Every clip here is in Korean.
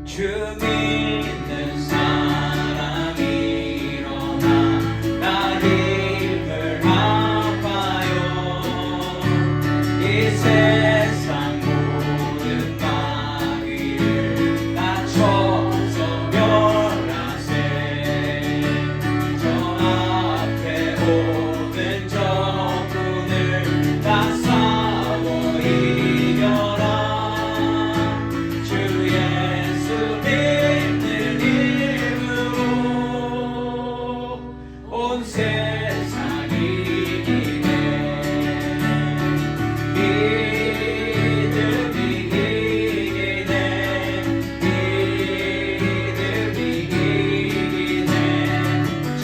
주 믿는 사람이 일어나 나 힘을 아파요. 이 세상 모든 마귀를 다 쳐서 멸하세. 저 앞에 오는 적군을 다 싸워 이겨라. 온 세상이 이기네. 믿음이 이기네. 믿음이 이기네. 주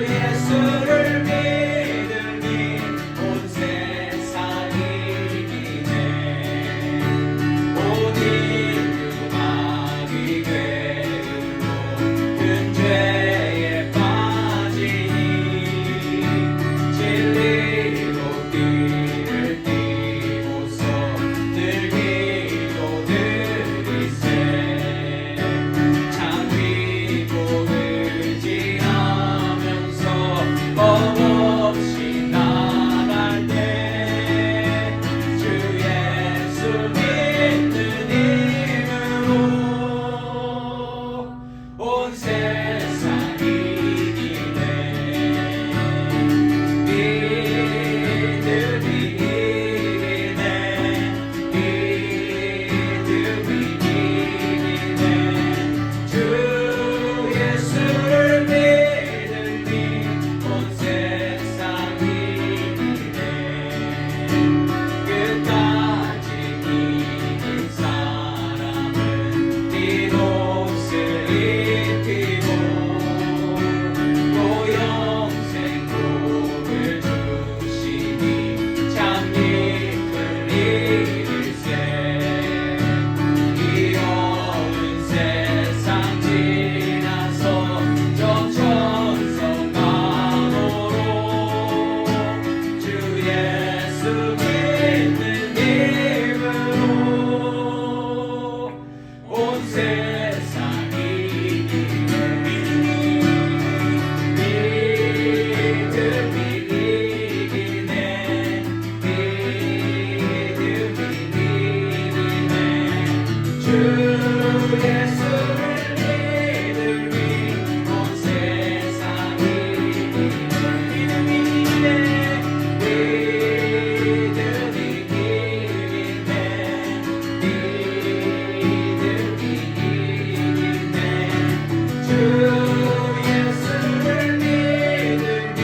예수를 믿으니 온 세상이 이기네. 온 인류 마귀 괴로 큰 죄에 빠지니 진리로 길을 띠고서 늘 기도드리세. 장비고 의지하면서 겁없이 나갈 때 주 예수 믿는 힘으로 온 세상이 이기네. 믿음이 이기네. 믿음이 이기네. 주 예수를 믿으니 온 세상이 이기네. 끝까지 이긴 사람은 네 옷을 입히고 또 영생 복을 주시니 잠김을 잃을세. 이 어두운 세상 지나서 저 천성 강으로 주 예수 믿는 힘으로 온 세상이 이기네. 믿음이 이기네. 믿음이 이기네. 주 예수를 믿으니 온 세상이 이기네. 믿음이 이기네. 믿음이 이기네. 믿음이 이기네. 주 예수를 믿으니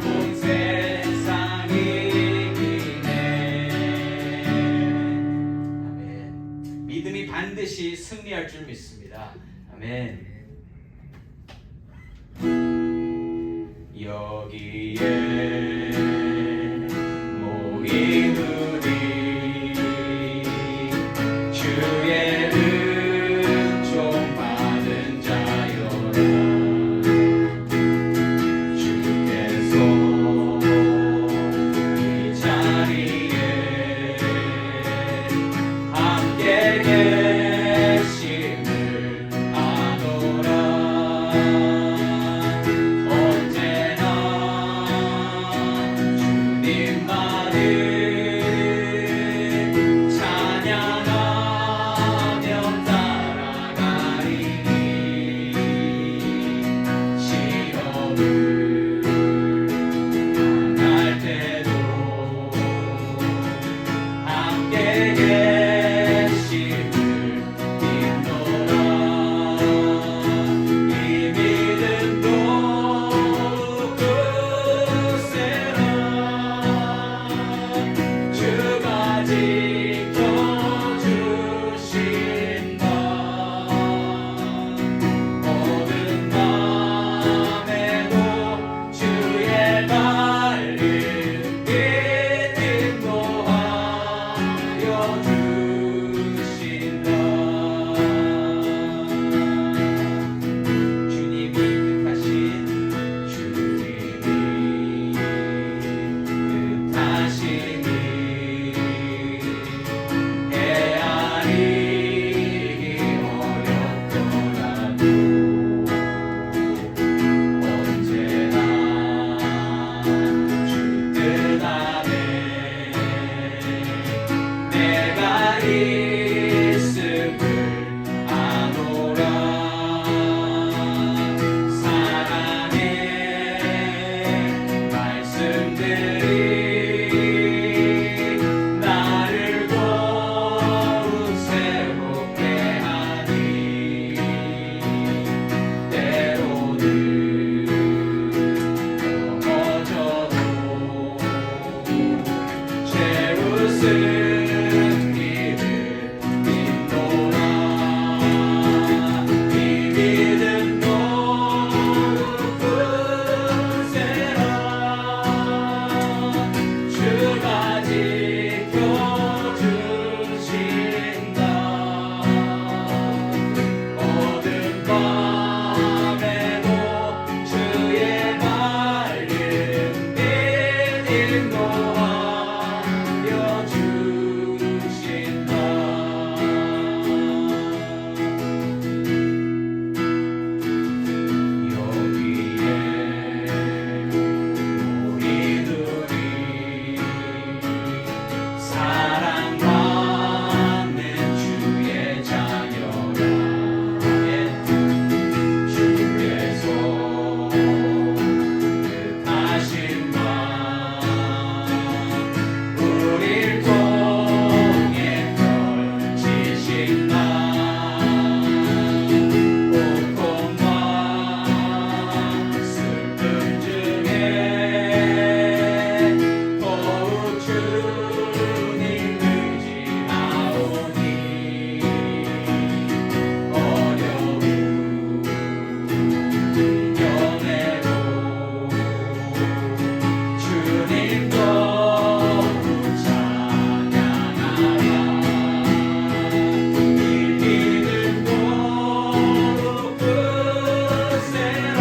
온 세상이 이기네. 아멘. 믿음이 반드시 승리할 줄 믿습니다. 아멘. 여기에 모인 우리 주의 은총 받은 자여라. 주께서 이 자리에 함께 계심을 아노라. 언제나 주님만을 찬양하며 따라가리니 시험을 당할 때도 함께 계심을 믿노라. 이 믿음도 굳세라. 주가 지켜주신다. 모든 맘에도 주의 말을 인도하여 주신다. 주님이 뜻하신 헤아리기 어렵더라도 언제나 주 뜻 안에 내가 있음을 아노라. 사랑의 말씀들이 나를 더욱 새롭게 하니 때로는 넘어져도 죄웃음 이를 믿노라. 이 믿음도 굳세라. 주가 지켜주신다. 모든 밤에도 주의 말씀 인도하여 주신다. 여기에 우리들이 사랑받는 주의 자녀라. 주께서 뜻하신 바 우릴 통해 펼치신다. 고통과 슬픔 중에 더욱 주님 의지하오니 어려움 연애도 주님 더욱 찬양하라. 이 믿음도 굳세라.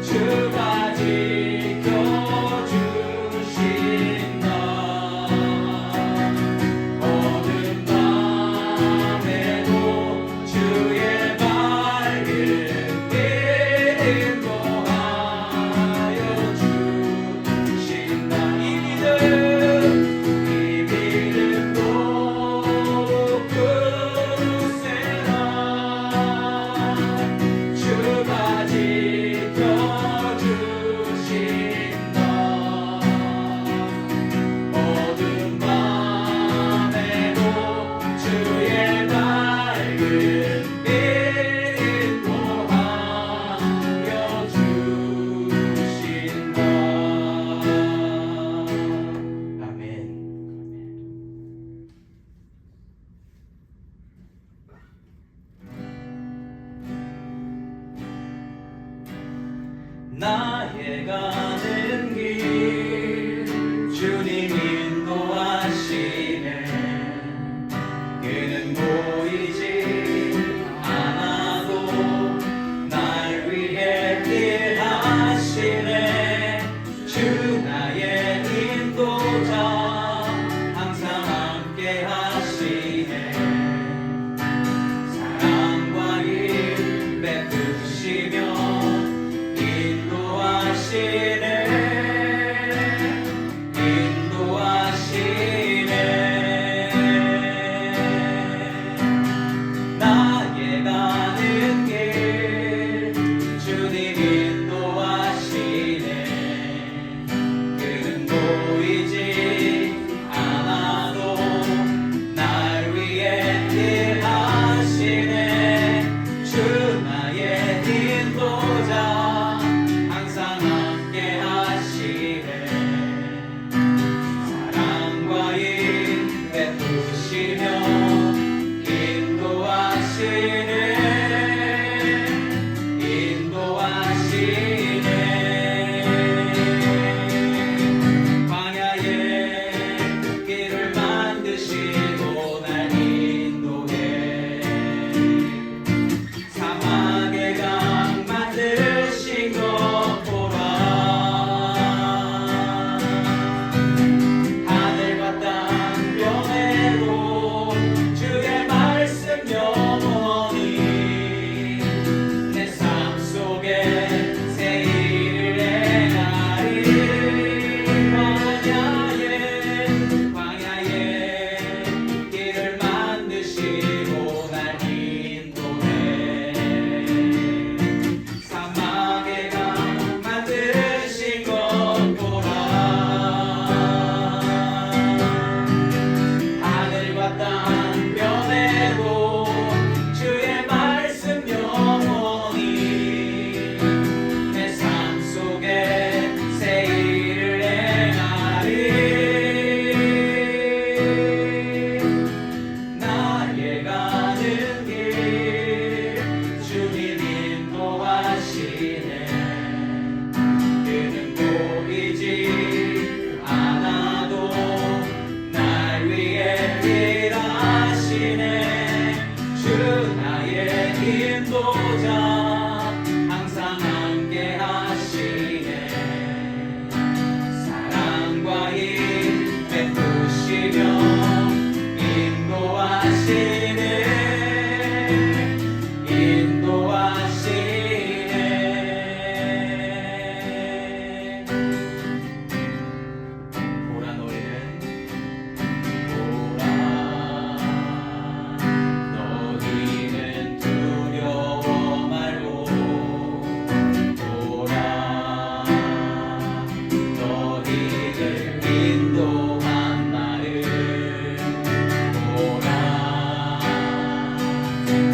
주가 지켜주신다. 모든 밤에도 주의 말씀 인도하여 주신다. 이 믿음도 굳세라. 주가 지켜주신다. 모든 밤에도 주의 말씀 인도하여 주신다. 아멘. 나의 가는 길 주님 인도하시네. 그는 보이지 않아도 날 위해 일하시네. 주 나의 인도자 항상 함께 하시네. 사랑과 일 인도자 항상 함께 하시네 사랑과 힘 베푸시며 인도하시네 보라 너희는 두려워 말고 보라 너희를 인도한 나를 보라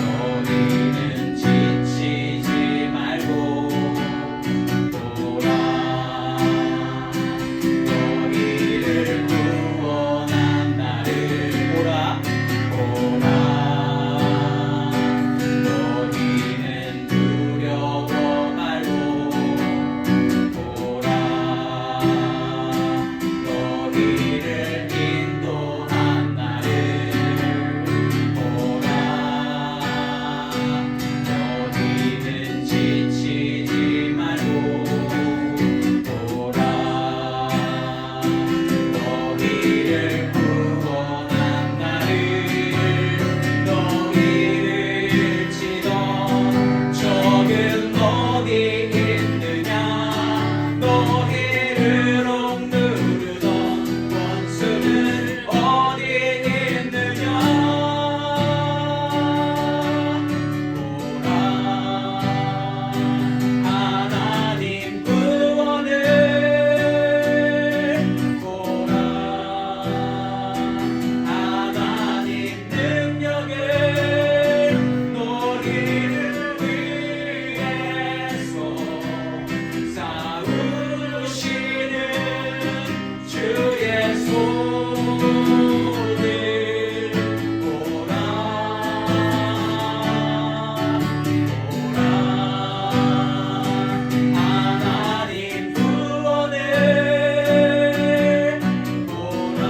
너희는 지치지 말고 보라 너희를 구원한 나를 보라 너희는 두려워 말고 보라 너희를 인도한 나를 보라 너희는 지치지 말고 보라 너희를 구원한 나를 너희를 치던 적은 어디 있느냐 너희를 억누르던 원수는 어디 있느냐 보라 하나님 구원을 보라 하나님 능력을 너희를 위해서 싸우시는 주의 손을 보라 하나님 구원을 보라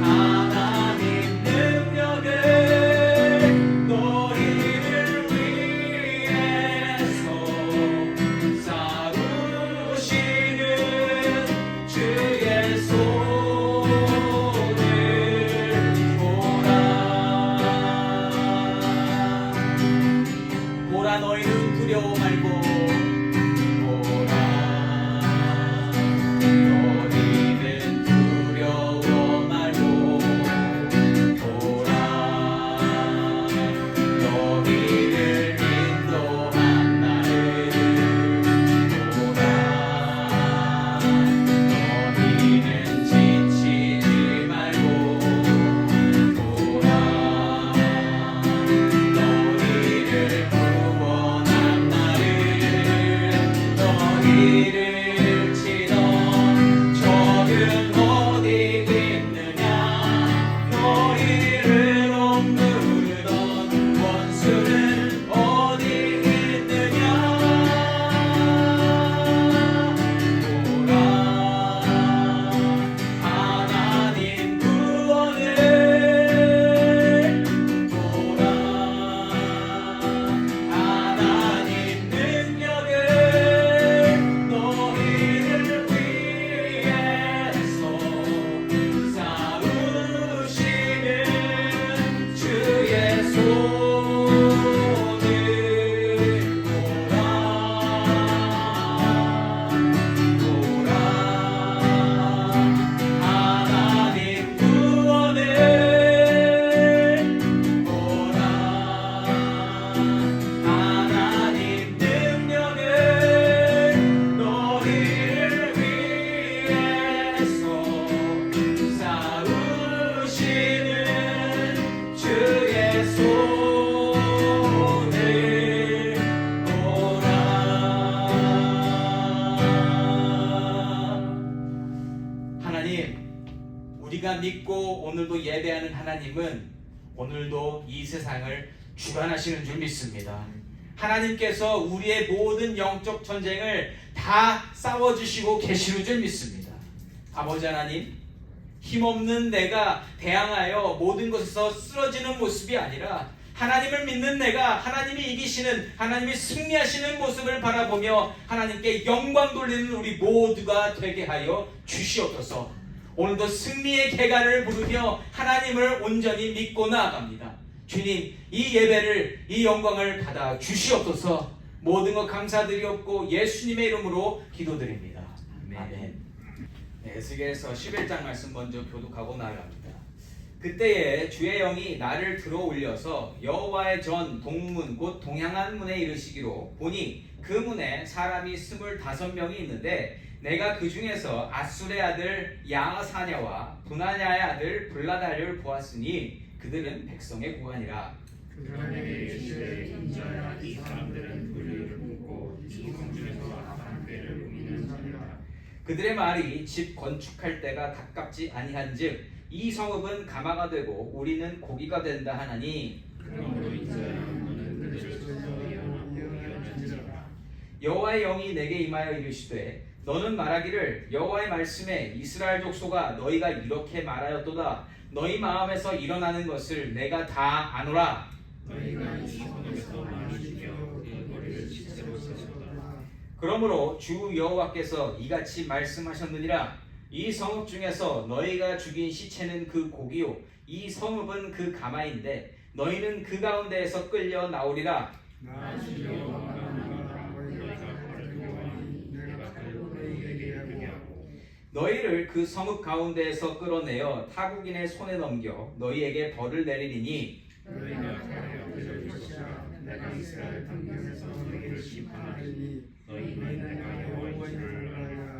하나님 능력을 너희를 위해서 싸우시는 주의 손을 보라 너희는 두려워 말고 보라 너희는 두려워 말고 보라 너희를 인도한 나를 보라 너희는 지치지 말고 보라 너희를 구원한 나를 너희를 치던 적은 어디 있느냐 너희를 억누르던 원수는 어디 있느냐 보라 하나님 구원을 보라 하나님 능력을 너희를 위해서 싸우시는 주의 손을 보라 하나님 구원을 보라 하나님 능력을 너희를 위해서 싸우시는 주의 손을 보라 하나님 우리가 믿고 오늘도 예배하는 하나님은 오늘도 이 세상을 주관하시는 줄 믿습니다. 하나님께서 우리의 모든 영적 전쟁을 다 싸워주시고 계시는 줄 믿습니다. 아버지 하나님, 힘없는 내가 대항하여 모든 것에서 쓰러지는 모습이 아니라 하나님을 믿는 내가 하나님이 이기시는, 하나님이 승리하시는 모습을 바라보며 하나님께 영광 돌리는 우리 모두가 되게 하여 주시옵소서. 오늘도 승리의 개가를 부르며 하나님을 온전히 믿고 나아갑니다. 주님, 이 예배를, 이 영광을 받아 주시옵소서. 모든 것 감사드리옵고 예수님의 이름으로 기도드립니다. 아멘. 에스겔서 11장 말씀 먼저 교독하고 나아갑니다. 그때에 주의 영이 나를 들어 올려서 여호와의 전 동문 곧 동향한 문에 이르시기로, 보니 그 문에 사람이 25명이 있는데 내가 그 중에서 아술의 아들 야사냐와 분하냐의 아들 블라다를 보았으니 그들은 백성의 고관이라. 그들에게 이르시되 인자야, 이 사람들은 불의를 품고 이 성중에서 악한 꾀를 꾸미는 자들이라. 그들의 말이 집 건축할 때가 가깝지 아니한즉 이 성읍은 가마가 되고 우리는 고기가 된다 하나니, 그러므로 인자야, 너는 그들을 이어할지니라. 여호와의 영이 내게 임하여 이르시되 너는 말하기를 여호와의 말씀에 이스라엘 족속아, 너희가 이렇게 말하였도다. 너희 마음에서 일어나는 것을 내가 다 아노라. 너희가 이 성읍에서 많이 지켜 그 거리를 지체로 세우라. 그러므로 주 여호와께서 이같이 말씀하셨느니라. 이 성읍 중에서 너희가 죽인 시체는 그 고기요, 이 성읍은 그 가마인데 너희는 그 가운데에서 끌려 나오리라. 나 주 여호와가 나가라. 너희가 발을 두려워하니 내가 발로 너희에게 하고 너희를 그 성읍 가운데에서 끌어내어 타국인의 손에 넘겨 너희에게 벌을 내리리니, 너희가 발에 엎드릴 것이라. 내가 이스라엘 평경에서 너희를 심판하리니 너희는 내가 여호와인 줄을 알라.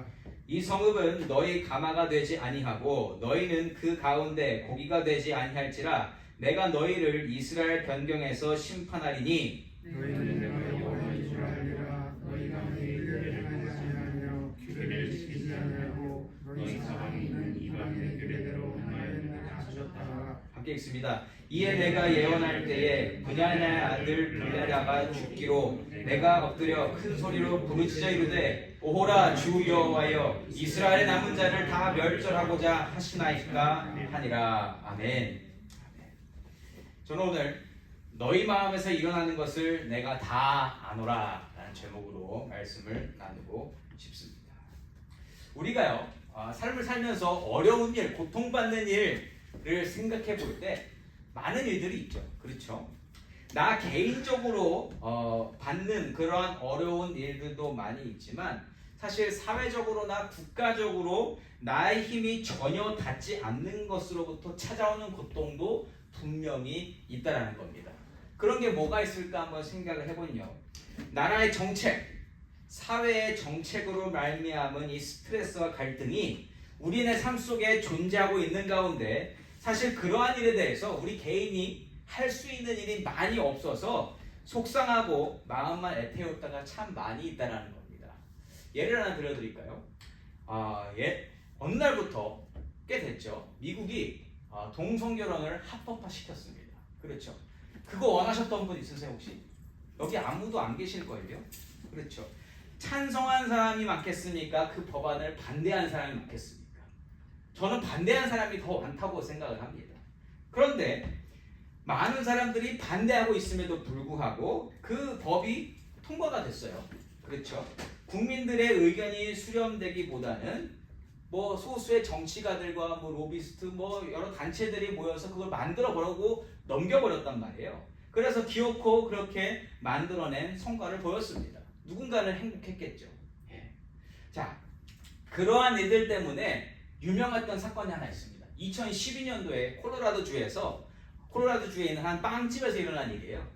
이 성읍은 너희 가마가 되지 아니하고 너희는 그 가운데 고기가 되지 아니할지라. 내가 너희를 이스라엘 변경에서 심판하리니, 너희는 내가 여호와인 줄 알리라. 너희가 내 일을 행하지 아니하며 규례를 지키지 아니하고 너희 사방에 있는 이방인의 규례대로 나의 내가 가졌다. 함께 읽습니다. 이에 내가 예언할 때에 분야냐의 아들 블레라가 죽기로 내가 엎드려 큰 소리로 부르짖어 이르되, 오호라 주 여호와여, 이스라엘의 남은 자를 다 멸절하고자 하시나이까 하니라. 아멘. 저는 오늘 너희 마음에서 일어나는 것을 내가 다 아노라 라는 제목으로 말씀을 나누고 싶습니다. 우리가요, 삶을 살면서 어려운 일, 고통받는 일을 생각해 볼 때 많은 일들이 있죠. 그렇죠? 나 개인적으로 받는 그러한 어려운 일들도 많이 있지만 사실 사회적으로나 국가적으로 나의 힘이 전혀 닿지 않는 것으로부터 찾아오는 고통도 분명히 있다라는 겁니다. 그런 게 뭐가 있을까 한번 생각을 해보면요, 나라의 정책, 사회의 정책으로 말미암은 이 스트레스와 갈등이 우리네 삶 속에 존재하고 있는 가운데 사실 그러한 일에 대해서 우리 개인이 할 수 있는 일이 많이 없어서 속상하고 마음만 애태웠다가 참 많이 있다라는 겁니다. 예를 하나 들어드릴까요? 어느 날부터 꽤 됐죠. 미국이 동성결혼을 합법화 시켰습니다. 그렇죠. 그거 원하셨던 분 있으세요 혹시? 여기 아무도 안 계실 거예요. 그렇죠. 찬성한 사람이 많겠습니까? 그 법안을 반대한 사람이 많겠습니까? 저는 반대한 사람이 더 많다고 생각을 합니다. 그런데 많은 사람들이 반대하고 있음에도 불구하고 그 법이 통과가 됐어요. 그렇죠. 국민들의 의견이 수렴되기보다는 뭐 소수의 정치가들과 뭐 로비스트 뭐 여러 단체들이 모여서 그걸 만들어 보려고 넘겨버렸단 말이에요. 그래서 기어코 그렇게 만들어낸 성과를 보였습니다. 누군가는 행복했겠죠. 예. 자, 그러한 일들 때문에 유명했던 사건이 하나 있습니다. 2012년도에 콜로라도주에 있는 한 빵집에서 일어난 일이에요.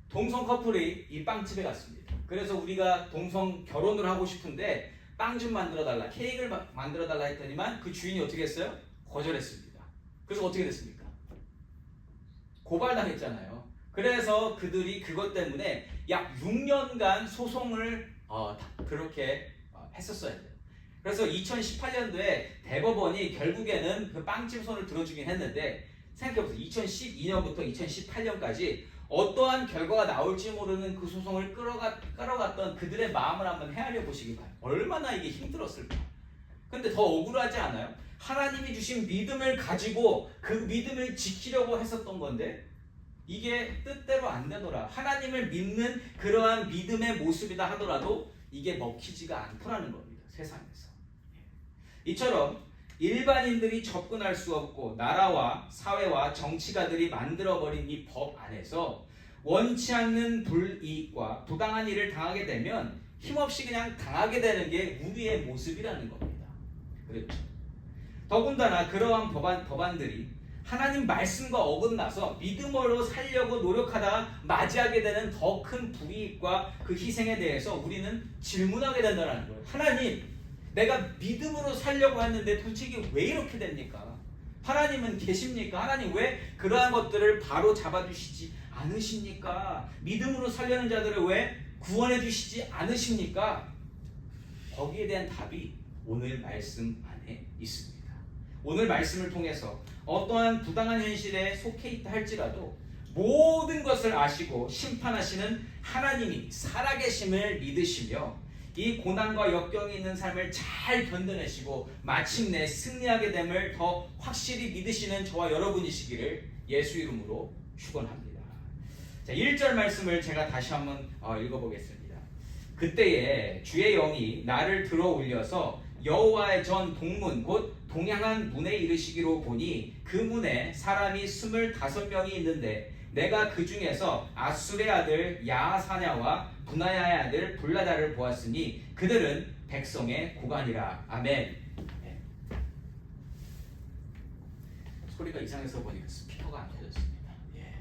동성 커플이 이 빵집에 갔습니다. 그래서 우리가 동성 결혼을 하고 싶은데 빵 좀 만들어 달라, 케이크를 만들어 달라 했더니만 그 주인이 어떻게 했어요? 거절했습니다. 그래서 어떻게 됐습니까? 고발당했잖아요. 그래서 그들이 그것 때문에 약 6년간 소송을 그렇게 했었어야 돼요. 그래서 2018년도에 대법원이 결국에는 그 빵집 손을 들어주긴 했는데, 생각해보세요. 2012년부터 2018년까지 어떠한 결과가 나올지 모르는 그 소송을 끌어갔던 그들의 마음을 한번 헤아려 보시기 바랍니다. 얼마나 이게 힘들었을까. 근데 더 억울하지 않아요? 하나님이 주신 믿음을 가지고 그 믿음을 지키려고 했었던 건데 이게 뜻대로 안 되노라. 하나님을 믿는 그러한 믿음의 모습이다 하더라도 이게 먹히지가 않더라는 겁니다. 세상에서. 이처럼 일반인들이 접근할 수 없고 나라와 사회와 정치가들이 만들어버린 이 법 안에서 원치 않는 불이익과 부당한 일을 당하게 되면 힘없이 그냥 당하게 되는 게 우리의 모습이라는 겁니다. 그렇죠. 더군다나 그러한 법안들이 하나님 말씀과 어긋나서 믿음으로 살려고 노력하다가 맞이하게 되는 더 큰 불이익과 그 희생에 대해서 우리는 질문하게 된다는 거예요. 하나님, 내가 믿음으로 살려고 했는데 도대체 왜 이렇게 됩니까? 하나님은 계십니까? 하나님 왜 그러한 것들을 바로 잡아주시지 않으십니까? 믿음으로 살려는 자들을 왜 구원해 주시지 않으십니까? 거기에 대한 답이 오늘 말씀 안에 있습니다. 오늘 말씀을 통해서 어떠한 부당한 현실에 속해 있다 할지라도 모든 것을 아시고 심판하시는 하나님이 살아계심을 믿으시며 이 고난과 역경이 있는 삶을 잘 견뎌내시고 마침내 승리하게 됨을 더 확실히 믿으시는 저와 여러분이시기를 예수 이름으로 축원합니다. 자, 1절 말씀을 제가 다시 한번 읽어보겠습니다. 그때에 주의 영이 나를 들어 올려서 여호와의 전 동문 곧 동향한 문에 이르시기로 보니 그 문에 사람이 25명이 있는데 내가 그 중에서 아술의 아들 야사냐와 분하야의 아들 불라다를 보았으니 그들은 백성의 고관이라. 아멘. 네. 소리가 이상해서 보니까 스피커가 안 터졌습니다. 예.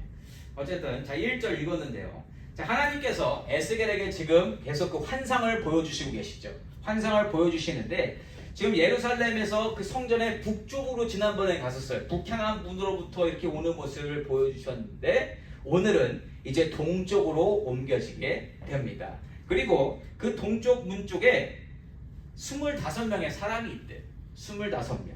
어쨌든 자 1절 읽었는데요. 자, 하나님께서 에스겔에게 지금 계속 그 환상을 보여주시고 계시죠. 환상을 보여주시는데 지금 예루살렘에서 그 성전의 북쪽으로 지난번에 갔었어요. 북향한 문으로부터 이렇게 오는 모습을 보여주셨는데 오늘은 이제 동쪽으로 옮겨지게 됩니다. 그리고 그 동쪽 문 쪽에 25명의 사람이 있대요. 25명.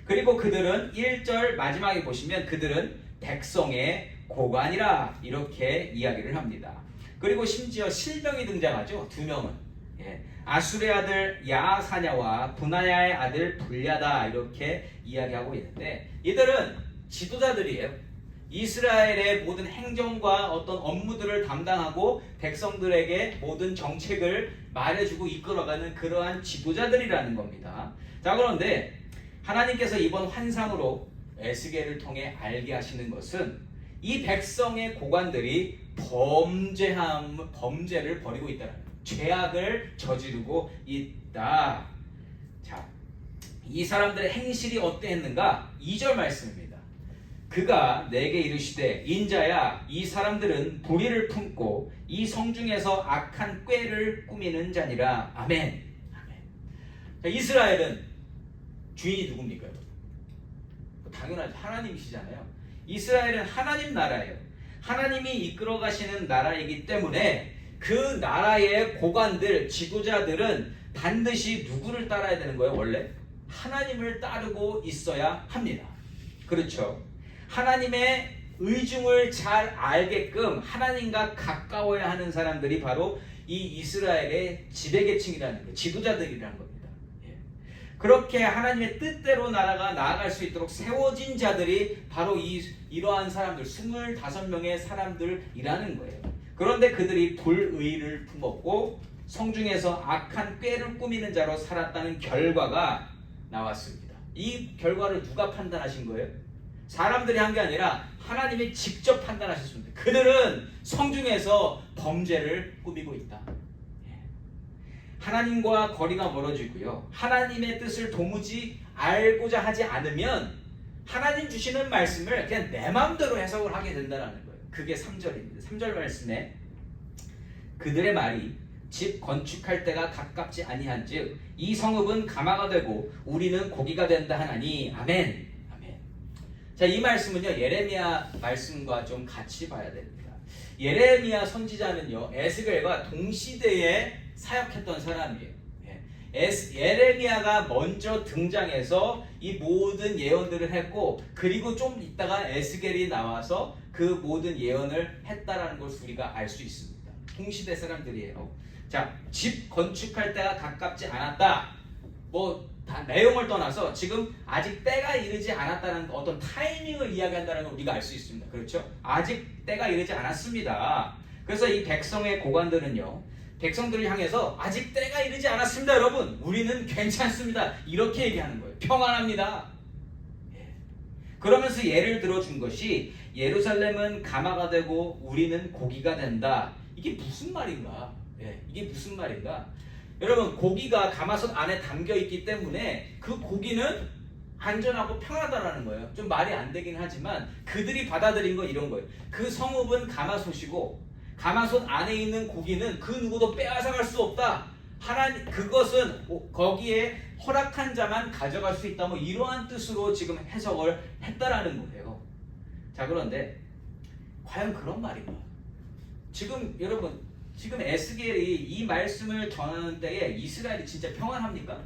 그리고 그들은 1절 마지막에 보시면 그들은 백성의 고관이라 이렇게 이야기를 합니다. 그리고 심지어 실명이 등장하죠. 2명은. 예. 아술의 아들 야사냐와 분하야의 아들 불야다 이렇게 이야기하고 있는데 이들은 지도자들이에요. 이스라엘의 모든 행정과 어떤 업무들을 담당하고 백성들에게 모든 정책을 말해주고 이끌어가는 그러한 지도자들이라는 겁니다. 자, 그런데 하나님께서 이번 환상으로 에스겔을 통해 알게 하시는 것은 이 백성의 고관들이 범죄를 벌이고 있다는 거예요. 죄악을 저지르고 있다. 자, 이 사람들의 행실이 어떠했는가? 2절 말씀입니다. 그가 내게 이르시되 인자야 이 사람들은 불의를 품고 이 성중에서 악한 꾀를 꾸미는 자니라. 아멘. 아멘. 자, 이스라엘은 주인이 누굽니까? 당연하죠. 하나님이시잖아요. 이스라엘은 하나님 나라예요. 하나님이 이끌어 가시는 나라이기 때문에 그 나라의 고관들, 지도자들은 반드시 누구를 따라야 되는 거예요? 원래 하나님을 따르고 있어야 합니다. 그렇죠? 하나님의 의중을 잘 알게끔 하나님과 가까워야 하는 사람들이 바로 이 이스라엘의 지배계층이라는 거예요. 지도자들이라는 겁니다. 예. 그렇게 하나님의 뜻대로 나라가 나아갈 수 있도록 세워진 자들이 바로 이러한 사람들, 25명의 사람들이라는 거예요. 그런데 그들이 불의를 품었고 성중에서 악한 꾀를 꾸미는 자로 살았다는 결과가 나왔습니다. 이 결과를 누가 판단하신 거예요? 사람들이 한 게 아니라 하나님이 직접 판단하셨습니다. 그들은 성중에서 범죄를 꾸미고 있다. 하나님과 거리가 멀어지고요. 하나님의 뜻을 도무지 알고자 하지 않으면 하나님 주시는 말씀을 그냥 내 마음대로 해석을 하게 된다는 거예요. 그게 3절입니다. 3절 말씀에 그들의 말이 집 건축할 때가 가깝지 아니한즉 이 성읍은 가마가 되고 우리는 고기가 된다 하나니. 아멘. 아멘. 자, 이 말씀은요 예레미야 말씀과 좀 같이 봐야 됩니다. 예레미야 선지자는요 에스겔과 동시대에 사역했던 사람이에요. 예레미야가 먼저 등장해서 이 모든 예언들을 했고 그리고 좀 있다가 에스겔이 나와서 그 모든 예언을 했다라는 것을 우리가 알 수 있습니다. 동시대 사람들이에요. 자, 집 건축할 때가 가깝지 않았다. 뭐 다 내용을 떠나서 지금 아직 때가 이르지 않았다는 어떤 타이밍을 이야기한다는 걸 우리가 알 수 있습니다. 그렇죠? 아직 때가 이르지 않았습니다. 그래서 이 백성의 고관들은요, 백성들을 향해서 아직 때가 이르지 않았습니다, 여러분. 우리는 괜찮습니다. 이렇게 얘기하는 거예요. 평안합니다. 그러면서 예를 들어준 것이 예루살렘은 가마가 되고 우리는 고기가 된다. 이게 무슨 말인가? 이게 무슨 말인가? 여러분, 고기가 가마솥 안에 담겨 있기 때문에 그 고기는 안전하고 평안하다라는 거예요. 좀 말이 안 되긴 하지만 그들이 받아들인 거 이런 거예요. 그 성읍은 가마솥이고 가마솥 안에 있는 고기는 그 누구도 빼앗아갈 수 없다. 하나님, 그것은 거기에 허락한 자만 가져갈 수 있다. 뭐 이러한 뜻으로 지금 해석을 했다라는 거예요. 자, 그런데 과연 그런 말인가? 지금 여러분, 지금 에스겔이 이 말씀을 전하는 때에 이스라엘이 진짜 평안합니까?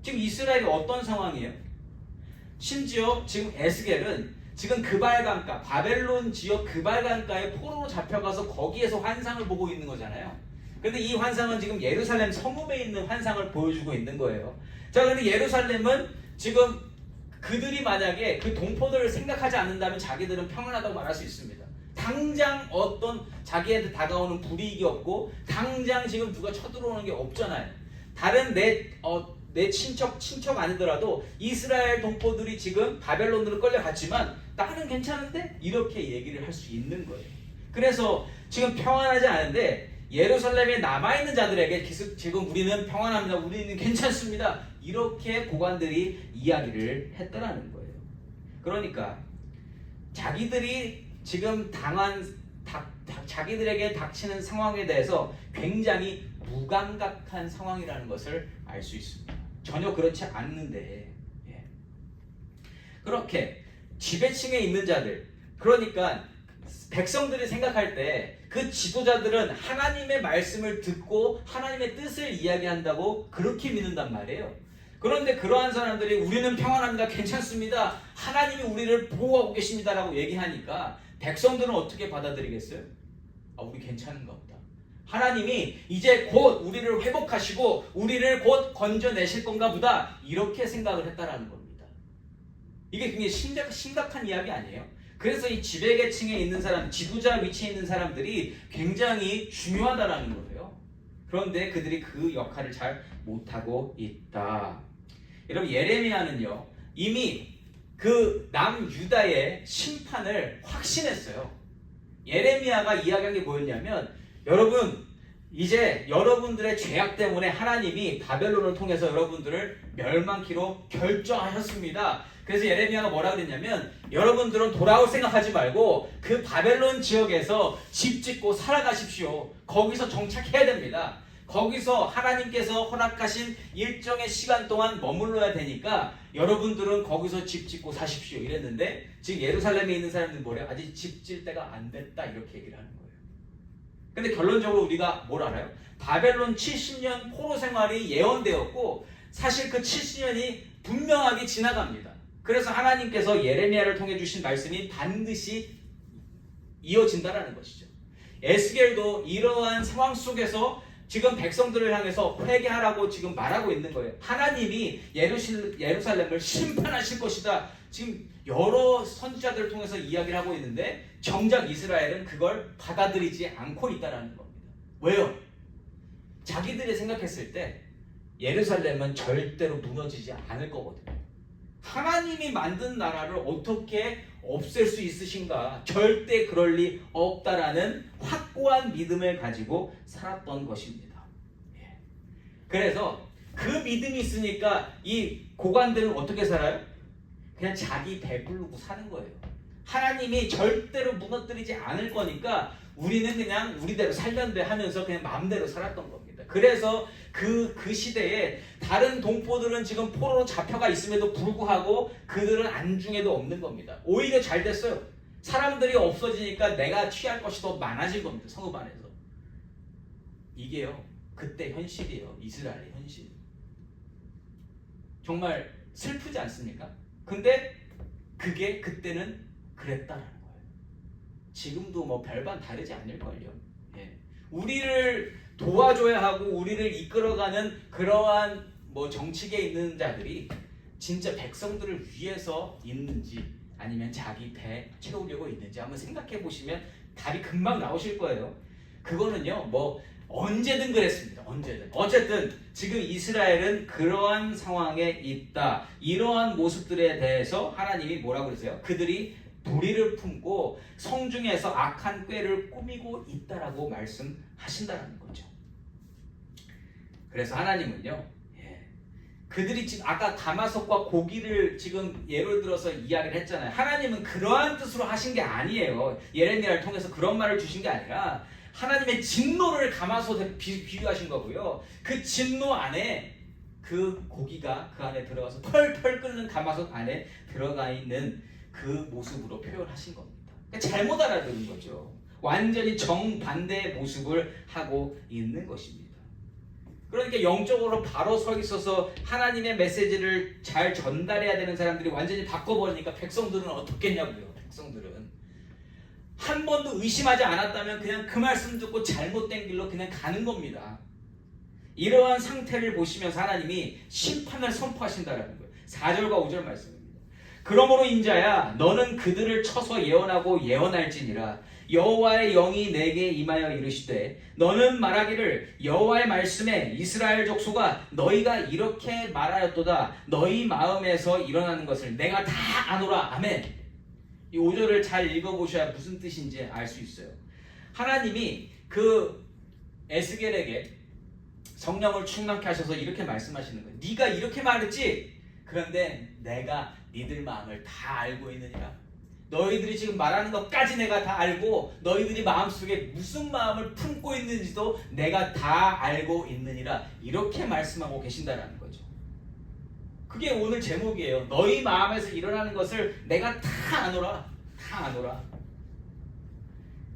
지금 이스라엘이 어떤 상황이에요? 심지어 지금 에스겔은 지금 그발강가, 바벨론 지역 그발강가에 포로로 잡혀가서 거기에서 환상을 보고 있는 거잖아요. 근데 이 환상은 지금 예루살렘 성읍에 있는 환상을 보여주고 있는 거예요. 자, 근데 예루살렘은 지금 그들이 만약에 그 동포들을 생각하지 않는다면 자기들은 평안하다고 말할 수 있습니다. 당장 어떤 자기한테 다가오는 불이익이 없고 당장 지금 누가 쳐들어오는 게 없잖아요. 다른 내 친척 아니더라도 이스라엘 동포들이 지금 바벨론으로 끌려갔지만 나는 괜찮은데? 이렇게 얘기를 할 수 있는 거예요. 그래서 지금 평안하지 않은데 예루살렘에 남아있는 자들에게 지금 우리는 평안합니다. 우리는 괜찮습니다. 이렇게 고관들이 이야기를 했다라는 거예요. 그러니까 자기들이 지금 자기들에게 닥치는 상황에 대해서 굉장히 무감각한 상황이라는 것을 알 수 있습니다. 전혀 그렇지 않는데, 그렇게 지배층에 있는 자들, 그러니까 백성들이 생각할 때 그 지도자들은 하나님의 말씀을 듣고 하나님의 뜻을 이야기한다고 그렇게 믿는단 말이에요. 그런데 그러한 사람들이 우리는 평안합니다, 괜찮습니다, 하나님이 우리를 보호하고 계십니다라고 얘기하니까 백성들은 어떻게 받아들이겠어요? 우리 괜찮은가 보다. 하나님이 이제 곧 우리를 회복하시고 우리를 곧 건져내실 건가 보다, 이렇게 생각을 했다라는 겁니다. 이게 굉장히 심각한 이야기 아니에요? 그래서 이 지배계층에 있는 사람, 지도자 위치에 있는 사람들이 굉장히 중요하다라는 거예요. 그런데 그들이 그 역할을 잘 못하고 있다. 여러분, 예레미야는요 이미 그 남유다의 심판을 확신했어요. 예레미야가 이야기한 게 뭐였냐면, 여러분 이제 여러분들의 죄악 때문에 하나님이 바벨론을 통해서 여러분들을 멸망키로 결정하셨습니다. 그래서 예레미야가 뭐라 그랬냐면, 여러분들은 돌아올 생각하지 말고 그 바벨론 지역에서 집 짓고 살아가십시오. 거기서 정착해야 됩니다. 거기서 하나님께서 허락하신 일정의 시간 동안 머물러야 되니까 여러분들은 거기서 집 짓고 사십시오. 이랬는데 지금 예루살렘에 있는 사람들은 뭐래요? 아직 집 질 때가 안 됐다, 이렇게 얘기를 하는 거예요. 근데 결론적으로 우리가 뭘 알아요? 바벨론 70년 포로 생활이 예언되었고 사실 그 70년이 분명하게 지나갑니다. 그래서 하나님께서 예레미야를 통해 주신 말씀이 반드시 이어진다라는 것이죠. 에스겔도 이러한 상황 속에서 지금 백성들을 향해서 회개하라고 지금 말하고 있는 거예요. 하나님이 예루살렘을 심판하실 것이다. 지금 여러 선지자들을 통해서 이야기를 하고 있는데 정작 이스라엘은 그걸 받아들이지 않고 있다는 겁니다. 왜요? 자기들이 생각했을 때 예루살렘은 절대로 무너지지 않을 거거든요. 하나님이 만든 나라를 어떻게 없앨 수 있으신가? 절대 그럴 리 없다라는 확고한 믿음을 가지고 살았던 것입니다. 그래서 그 믿음이 있으니까 이 고관들은 어떻게 살아요? 그냥 자기 배부르고 사는 거예요. 하나님이 절대로 무너뜨리지 않을 거니까 우리는 그냥 우리대로 살면 돼 하면서 그냥 마음대로 살았던 겁니다. 그래서 그 시대에 다른 동포들은 지금 포로로 잡혀가 있음에도 불구하고 그들은 안중에도 없는 겁니다. 오히려 잘 됐어요. 사람들이 없어지니까 내가 취할 것이 더 많아진 겁니다. 성읍 안에서. 이게요, 그때 현실이에요. 이스라엘의 현실. 정말 슬프지 않습니까? 근데 그게 그때는 그랬다라는 거예요. 지금도 뭐 별반 다르지 않을걸요. 우리를 도와줘야 하고 우리를 이끌어가는 그러한 뭐 정치계에 있는 자들이 진짜 백성들을 위해서 있는지 아니면 자기 배 채우려고 있는지 한번 생각해 보시면 답이 금방 나오실 거예요. 그거는요, 뭐 언제든 그랬습니다. 언제든. 어쨌든 지금 이스라엘은 그러한 상황에 있다. 이러한 모습들에 대해서 하나님이 뭐라고 그러세요? 그들이 불의를 품고 성중에서 악한 꾀를 꾸미고 있다라고 말씀하신다는 거죠. 그래서 하나님은요, 그들이 지금 아까 가마솥과 고기를 지금 예를 들어서 이야기를 했잖아요. 하나님은 그러한 뜻으로 하신 게 아니에요. 예레미야를 통해서 그런 말을 주신 게 아니라 하나님의 진노를 가마솥에 비유하신 거고요. 그 진노 안에 그 고기가 그 안에 들어가서 펄펄 끓는 가마솥 안에 들어가 있는 그 모습으로 표현하신 겁니다. 그러니까 잘못 알아들은 거죠. 완전히 정반대의 모습을 하고 있는 것입니다. 그러니까 영적으로 바로 서 있어서 하나님의 메시지를 잘 전달해야 되는 사람들이 완전히 바꿔버리니까 백성들은 어떻겠냐고요. 백성들은 한 번도 의심하지 않았다면 그냥 그 말씀 듣고 잘못된 길로 그냥 가는 겁니다. 이러한 상태를 보시면서 하나님이 심판을 선포하신다라는 거예요. 4절과 5절 말씀입니다. 그러므로 인자야 너는 그들을 쳐서 예언하고 예언할지니라. 여호와의 영이 내게 임하여 이르시되 너는 말하기를 여호와의 말씀에 이스라엘 족속아 너희가 이렇게 말하였도다. 너희 마음에서 일어나는 것을 내가 다 아노라. 아멘. 이 5절을 잘 읽어보셔야 무슨 뜻인지 알 수 있어요. 하나님이 그 에스겔에게 성령을 충만케 하셔서 이렇게 말씀하시는 거예요. 네가 이렇게 말했지? 그런데 내가 니들 마음을 다 알고 있느니라. 너희들이 지금 말하는 것까지 내가 다 알고 너희들이 마음속에 무슨 마음을 품고 있는지도 내가 다 알고 있느니라. 이렇게 말씀하고 계신다는 거죠. 그게 오늘 제목이에요. 너희 마음에서 일어나는 것을 내가 다 아노라. 다 아노라.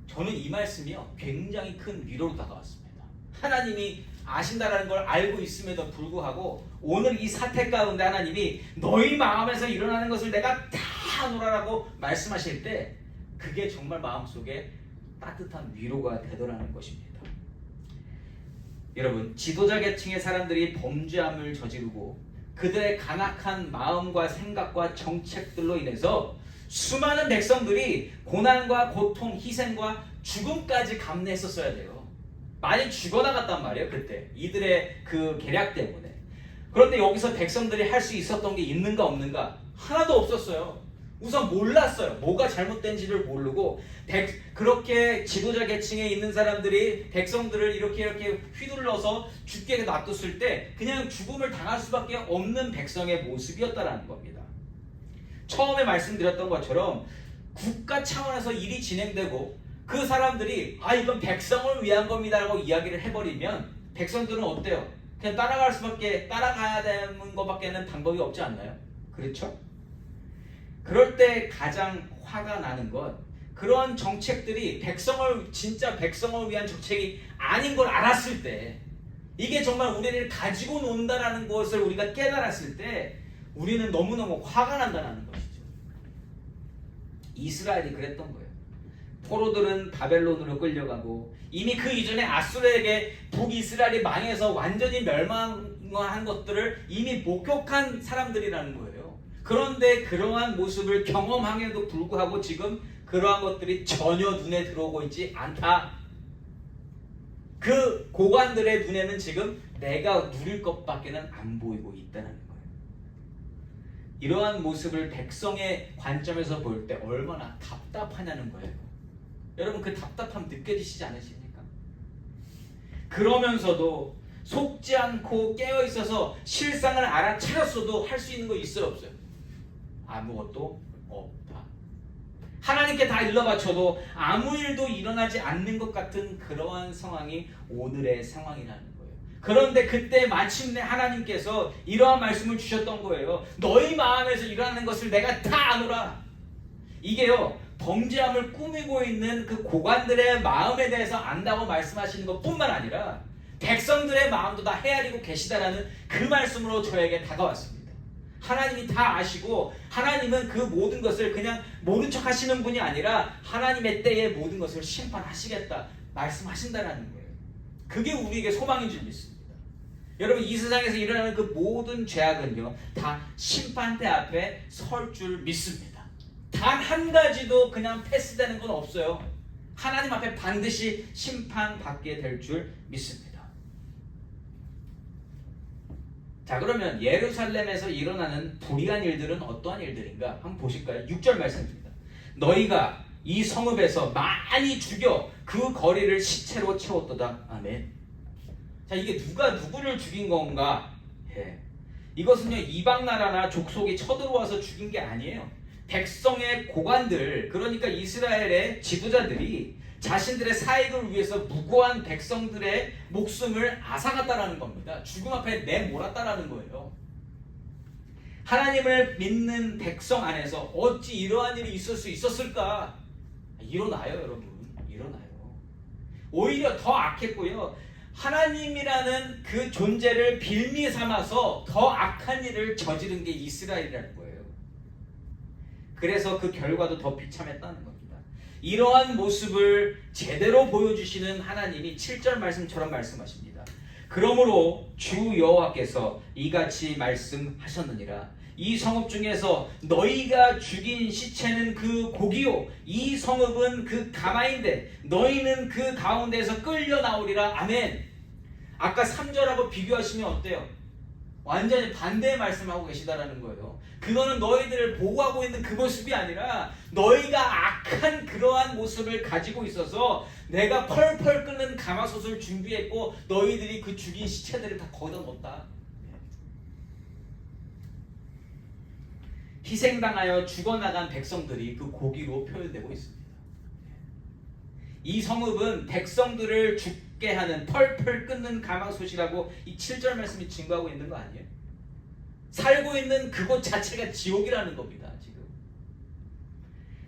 저는 이 말씀이요 굉장히 큰 위로로 다가왔습니다. 하나님이 아신다라는 걸 알고 있음에도 불구하고 오늘 이 사태 가운데 하나님이 너희 마음에서 일어나는 것을 내가 다 아노라라고 말씀하실 때 그게 정말 마음속에 따뜻한 위로가 되더라는 것입니다. 여러분, 지도자 계층의 사람들이 범죄함을 저지르고 그들의 간악한 마음과 생각과 정책들로 인해서 수많은 백성들이 고난과 고통, 희생과 죽음까지 감내했었어야 돼요. 많이 죽어나갔단 말이에요. 그때 이들의 그 계략 때문에. 그런데 여기서 백성들이 할 수 있었던 게 있는가 없는가? 하나도 없었어요. 우선 몰랐어요. 뭐가 잘못된지를 모르고 그렇게 지도자 계층에 있는 사람들이 백성들을 이렇게 휘둘러서 죽게 놔뒀을 때 그냥 죽음을 당할 수밖에 없는 백성의 모습이었다라는 겁니다. 처음에 말씀드렸던 것처럼 국가 차원에서 일이 진행되고 그 사람들이 이건 백성을 위한 겁니다라고 이야기를 해버리면 백성들은 어때요? 그냥 따라가야 되는 것밖에는 방법이 없지 않나요? 그렇죠? 그럴 때 가장 화가 나는 건 그러한 정책들이 진짜 백성을 위한 정책이 아닌 걸 알았을 때, 이게 정말 우리를 가지고 논다라는 것을 우리가 깨달았을 때 우리는 너무너무 화가 난다는 것이죠. 이스라엘이 그랬던 거예요. 포로들은 바벨론으로 끌려가고 이미 그 이전에 아수르에게 북이스라엘이 망해서 완전히 멸망한 것들을 이미 목격한 사람들이라는 거예요. 그런데 그러한 모습을 경험함에도 불구하고 지금 그러한 것들이 전혀 눈에 들어오고 있지 않다. 그 고관들의 눈에는 지금 내가 누릴 것밖에는 안 보이고 있다는 거예요. 이러한 모습을 백성의 관점에서 볼 때 얼마나 답답하냐는 거예요. 여러분, 그 답답함 느껴지시지 않으십니까? 그러면서도 속지 않고 깨어있어서 실상을 알아차렸어도 할 수 있는 거 있어요, 없어요? 아무것도 없다. 하나님께 다 일러바쳐도 아무 일도 일어나지 않는 것 같은 그러한 상황이 오늘의 상황이라는 거예요. 그런데 그때 마침내 하나님께서 이러한 말씀을 주셨던 거예요. 너희 마음에서 일어나는 것을 내가 다 아노라. 이게요, 범죄함을 꾸미고 있는 그 고관들의 마음에 대해서 안다고 말씀하시는 것뿐만 아니라 백성들의 마음도 다 헤아리고 계시다라는 그 말씀으로 저에게 다가왔습니다. 하나님이 다 아시고 하나님은 그 모든 것을 그냥 모른 척 하시는 분이 아니라 하나님의 때에 모든 것을 심판하시겠다 말씀하신다라는 거예요. 그게 우리에게 소망인 줄 믿습니다. 여러분 이 세상에서 일어나는 그 모든 죄악은요 다 심판대 앞에 설 줄 믿습니다. 단 한 가지도 그냥 패스되는 건 없어요. 하나님 앞에 반드시 심판받게 될 줄 믿습니다. 자, 그러면 예루살렘에서 일어나는 불의한 일들은 어떠한 일들인가 한번 보실까요? 6절 말씀입니다. 너희가 이 성읍에서 많이 죽여 그 거리를 시체로 채웠도다. 아멘. 자, 이게 누가 누구를 죽인 건가? 예. 이것은요 이방 나라나 족속이 쳐들어와서 죽인 게 아니에요. 백성의 고관들, 그러니까 이스라엘의 지도자들이 자신들의 사익을 위해서 무고한 백성들의 목숨을 앗아갔다라는 겁니다. 죽음 앞에 내몰았다라는 거예요. 하나님을 믿는 백성 안에서 어찌 이러한 일이 있을 수 있었을까? 일어나요, 여러분. 일어나요. 오히려 더 악했고요. 하나님이라는 그 존재를 빌미 삼아서 더 악한 일을 저지른 게 이스라엘이라는 거예요. 그래서 그 결과도 더 비참했다는 겁니다. 이러한 모습을 제대로 보여주시는 하나님이 7절 말씀처럼 말씀하십니다. 그러므로 주 여호와께서 이같이 말씀하셨느니라. 이 성읍 중에서 너희가 죽인 시체는 그 고기요 이 성읍은 그 가마인데 너희는 그 가운데에서 끌려 나오리라. 아멘. 아까 3절하고 비교하시면 어때요? 완전히 반대의 말씀하고 계시다라는 거예요. 그거는 너희들을 보호하고 있는 그 모습이 아니라 너희가 악한 그러한 모습을 가지고 있어서 내가 펄펄 끓는 가마솥을 준비했고 너희들이 그 죽인 시체들을 다 거기다 넣었다. 희생당하여 죽어나간 백성들이 그 고기로 표현되고 있습니다. 이 성읍은 백성들을 죽게 하는 펄펄 끓는 가마솥이라고 이 7절 말씀이 증거하고 있는 거 아니에요? 살고 있는 그곳 자체가 지옥이라는 겁니다. 지금.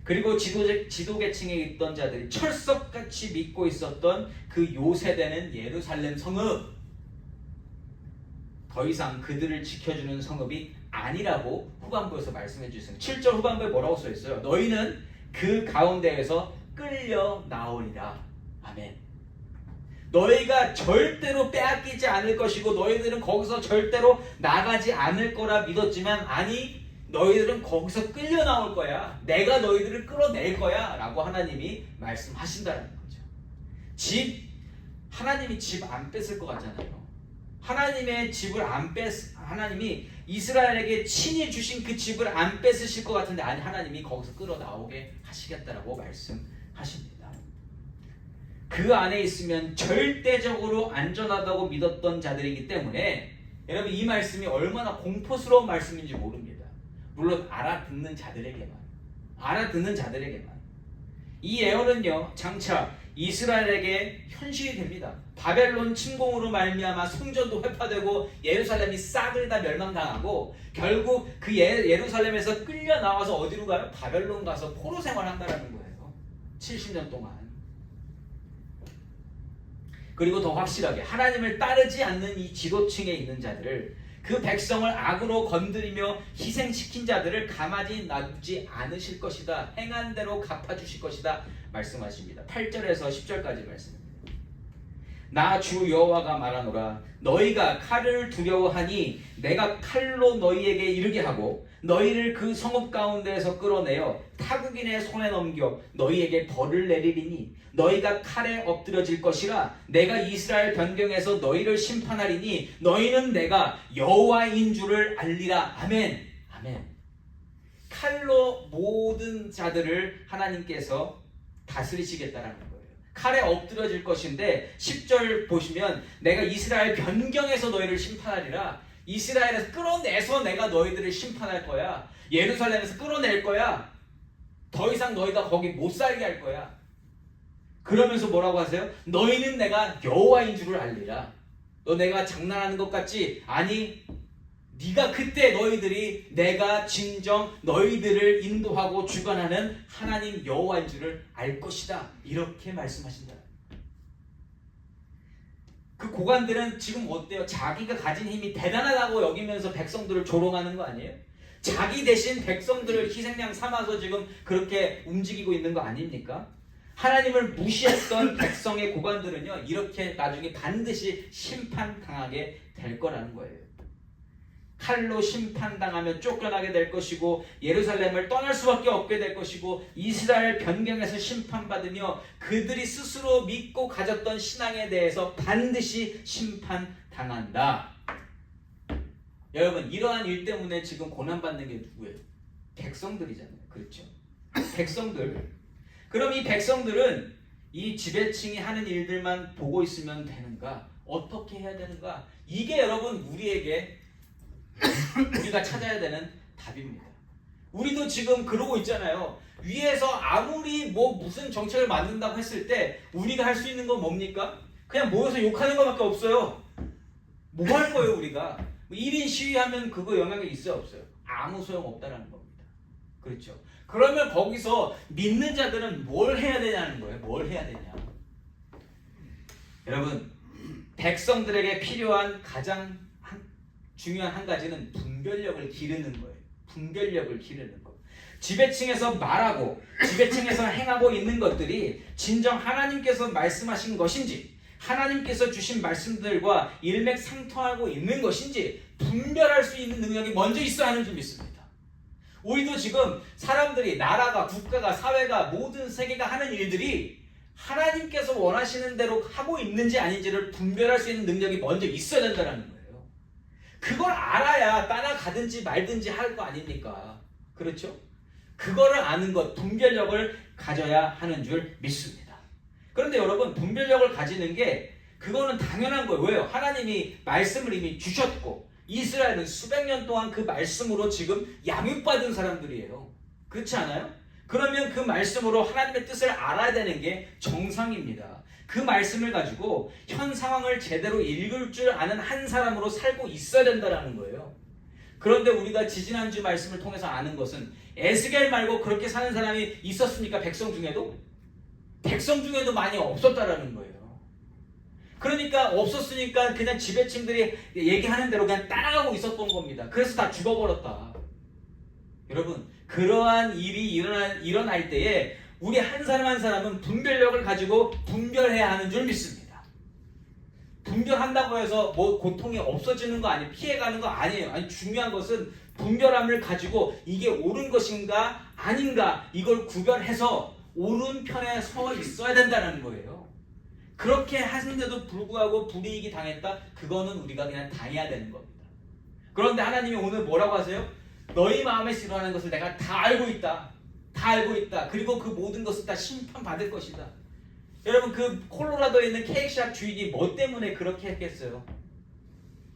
그리고 지도계층에 있던 자들이 철석같이 믿고 있었던 그 요새되는 예루살렘 성읍, 더 이상 그들을 지켜주는 성읍이 아니라고 후반부에서 말씀해 주셨어요. 7절 후반부에 뭐라고 써 있어요? 너희는 그 가운데에서 끌려 나오리라. 아멘. 너희가 절대로 빼앗기지 않을 것이고 너희들은 거기서 절대로 나가지 않을 거라 믿었지만 아니 너희들은 거기서 끌려 나올 거야. 내가 너희들을 끌어낼 거야 라고 하나님이 말씀하신다는 거죠. 하나님이 집 안 뺏을 것 같잖아요. 하나님의 집을 하나님이 이스라엘에게 친히 주신 그 집을 안 뺏으실 것 같은데 아니 하나님이 거기서 끌어 나오게 하시겠다라고 말씀하십니다. 그 안에 있으면 절대적으로 안전하다고 믿었던 자들이기 때문에 여러분 이 말씀이 얼마나 공포스러운 말씀인지 모릅니다. 물론 알아듣는 자들에게만 이 예언은요 장차 이스라엘에게 현실이 됩니다. 바벨론 침공으로 말미암아 성전도 회파되고 예루살렘이 싸그리 다 멸망당하고 결국 그 예루살렘에서 끌려 나와서 어디로 가요? 바벨론 가서 포로 생활한다라는 거예요. 70년 동안. 그리고 더 확실하게 하나님을 따르지 않는 이 지도층에 있는 자들을 그 백성을 악으로 건드리며 희생시킨 자들을 가만히 놔두지 않으실 것이다. 행한 대로 갚아주실 것이다. 말씀하십니다. 8절에서 10절까지 말씀입니다. 나 주 여호와가 말하노라. 너희가 칼을 두려워하니 내가 칼로 너희에게 이르게 하고 너희를 그 성읍 가운데에서 끌어내어 타국인의 손에 넘겨 너희에게 벌을 내리리니 너희가 칼에 엎드려질 것이라. 내가 이스라엘 변경에서 너희를 심판하리니 너희는 내가 여호와인 줄을 알리라. 아멘. 아멘. 칼로 모든 자들을 하나님께서 다스리시겠다라는 거예요. 칼에 엎드려질 것인데 10절 보시면 내가 이스라엘 변경에서 너희를 심판하리라. 이스라엘에서 끌어내서 내가 너희들을 심판할 거야. 예루살렘에서 끌어낼 거야. 더 이상 너희가 거기 못 살게 할 거야. 그러면서 뭐라고 하세요? 너희는 내가 여호와인 줄을 알리라. 너 내가 장난하는 것 같지? 아니 네가 그때 너희들이 내가 진정 너희들을 인도하고 주관하는 하나님 여호와인 줄을 알 것이다. 이렇게 말씀하신다. 그 고관들은 지금 어때요? 자기가 가진 힘이 대단하다고 여기면서 백성들을 조롱하는 거 아니에요? 자기 대신 백성들을 희생양 삼아서 지금 그렇게 움직이고 있는 거 아닙니까? 하나님을 무시했던 백성의 고관들은요, 이렇게 나중에 반드시 심판당하게 될 거라는 거예요. 칼로 심판당하며 쫓겨나게 될 것이고, 예루살렘을 떠날 수밖에 없게 될 것이고, 이스라엘 변경에서 심판받으며 그들이 스스로 믿고 가졌던 신앙에 대해서 반드시 심판당한다. 여러분, 이러한 일 때문에 지금 고난받는 게 누구예요? 백성들이잖아요. 그렇죠? 백성들. 그럼 이 백성들은 이 지배층이 하는 일들만 보고 있으면 되는가? 어떻게 해야 되는가? 이게 여러분 우리가 찾아야 되는 답입니다. 우리도 지금 그러고 있잖아요. 위에서 아무리 무슨 정책을 만든다고 했을 때 우리가 할 수 있는 건 뭡니까? 그냥 모여서 욕하는 것밖에 없어요. 뭐 할 거예요 우리가? 1인 시위하면 그거 영향이 있어요 없어요? 아무 소용없다라는 겁니다. 그렇죠? 그러면 거기서 믿는 자들은 뭘 해야 되냐는 거예요. 뭘 해야 되냐. 여러분, 백성들에게 필요한 가장 중요한 한 가지는 분별력을 기르는 거예요. 분별력을 기르는 거. 지배층에서 말하고 지배층에서 행하고 있는 것들이 진정 하나님께서 말씀하신 것인지, 하나님께서 주신 말씀들과 일맥상통하고 있는 것인지 분별할 수 있는 능력이 먼저 있어야 하는 줄 믿습니다. 우리도 지금 사람들이, 나라가, 국가가, 사회가, 모든 세계가 하는 일들이 하나님께서 원하시는 대로 하고 있는지 아닌지를 분별할 수 있는 능력이 먼저 있어야 된다는 거예요. 그걸 알아야 따라가든지 말든지 할 거 아닙니까? 그렇죠? 그거를 아는 것, 분별력을 가져야 하는 줄 믿습니다. 그런데 여러분, 분별력을 가지는 게 그거는 당연한 거예요. 왜요? 하나님이 말씀을 이미 주셨고 이스라엘은 수백 년 동안 그 말씀으로 지금 양육받은 사람들이에요. 그렇지 않아요? 그러면 그 말씀으로 하나님의 뜻을 알아야 되는 게 정상입니다. 그 말씀을 가지고 현 상황을 제대로 읽을 줄 아는 한 사람으로 살고 있어야 된다는 거예요. 그런데 우리가 지지난주 말씀을 통해서 아는 것은 에스겔 말고 그렇게 사는 사람이 있었습니까? 백성 중에도? 백성 중에도 많이 없었다라는 거예요. 그러니까 없었으니까 그냥 지배층들이 얘기하는 대로 그냥 따라가고 있었던 겁니다. 그래서 다 죽어버렸다. 여러분, 그러한 일이 일어날 때에 우리 한 사람 한 사람은 분별력을 가지고 분별해야 하는 줄 믿습니다. 분별한다고 해서 고통이 없어지는 거 아니에요. 피해가는 거 아니에요. 아니, 중요한 것은 분별함을 가지고 이게 옳은 것인가 아닌가 이걸 구별해서 옳은 편에 서 있어야 된다는 거예요. 그렇게 하는데도 불구하고 불이익이 당했다? 그거는 우리가 그냥 당해야 되는 겁니다. 그런데 하나님이 오늘 뭐라고 하세요? 너희 마음에 일어나는 것을 내가 다 알고 있다. 다 알고 있다. 그리고 그 모든 것을 다 심판받을 것이다. 여러분, 그 콜로라도에 있는 케이크샵 주인이 뭐 때문에 그렇게 했겠어요?